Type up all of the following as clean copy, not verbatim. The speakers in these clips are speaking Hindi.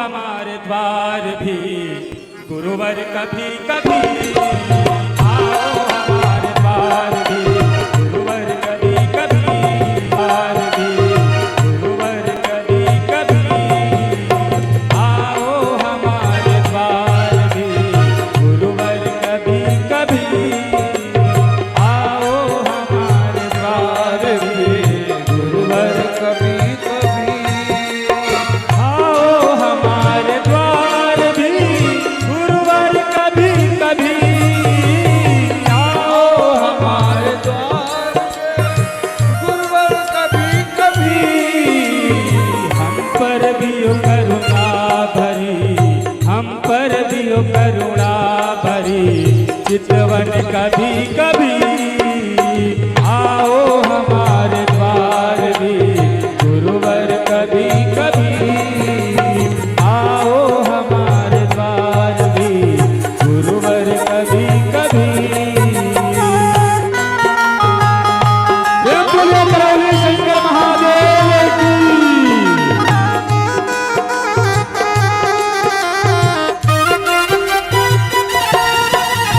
हमारे द्वार भी गुरुवर कभी कभी आओ हमारे द्वार भी गुरुवर कभी कभी द्वार भी गुरुवर कभी कभी आओ हमारे द्वार भी गुरुवर कभी कभी आओ हमारे द्वार भी गुरुवर कभी कभी आओ हमारे द्वार भी गुरुवर कभी कभी आओ हमारे द्वार गुरुवर कभी कभी हम पर भी हो करुणा भरी हम पर भी हो करुणा भरी चितवन कभी कभी आओ हमारे द्वार भी गुरुवर कभी कभी आओ हमारे द्वार भी गुरुवर कभी कभी शंकर महादेव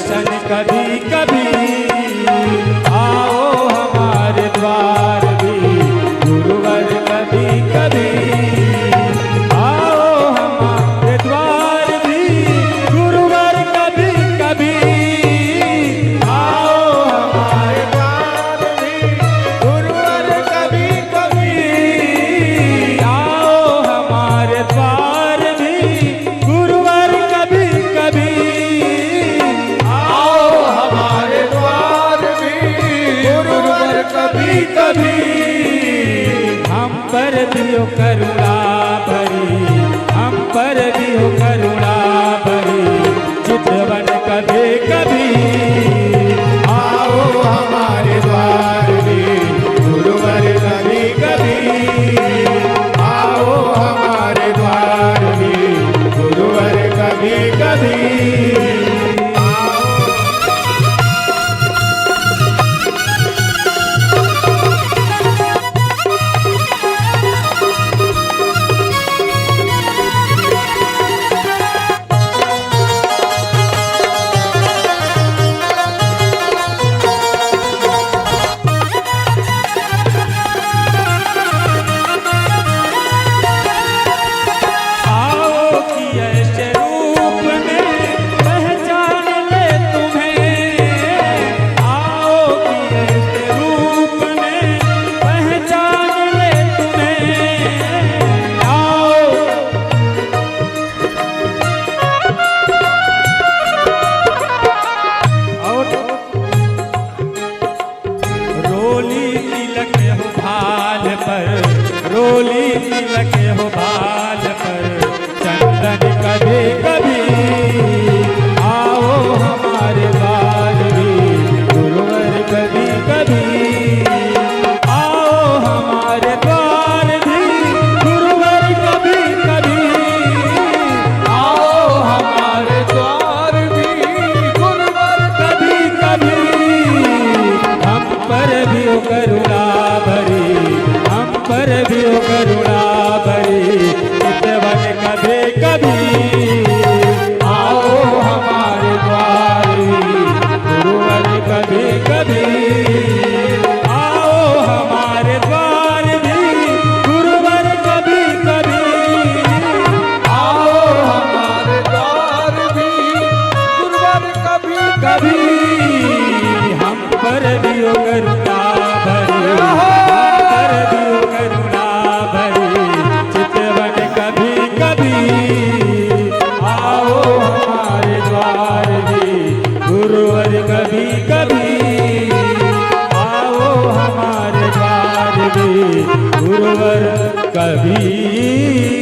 की कभी कभी आओ हमारे द्वार भी गुरुवर कभी कभी आओ हमारे द्वार भी गुरुवर कभी कभी आओ हमारे द्वार भी गुरुवर कभी कभी आओ हमारे द्वार भी गुरुवर कभी कभी कभी कभी हम पर भी हो करुणा भरी हम पर भी हो करुणा भरी चितवन कभी कभी आओ हमारे द्वार भी गुरुवर कभी कभी आओ हमारे द्वार भी गुरुवर कभी कभी कभी हम पर भी हो करुणा भरी, हम पर भी हो करुणा भरी चितवन कभी कभी आओ हमारे द्वार भी गुरुवर कभी कभी आओ हमारे द्वार भी गुरुवर कभी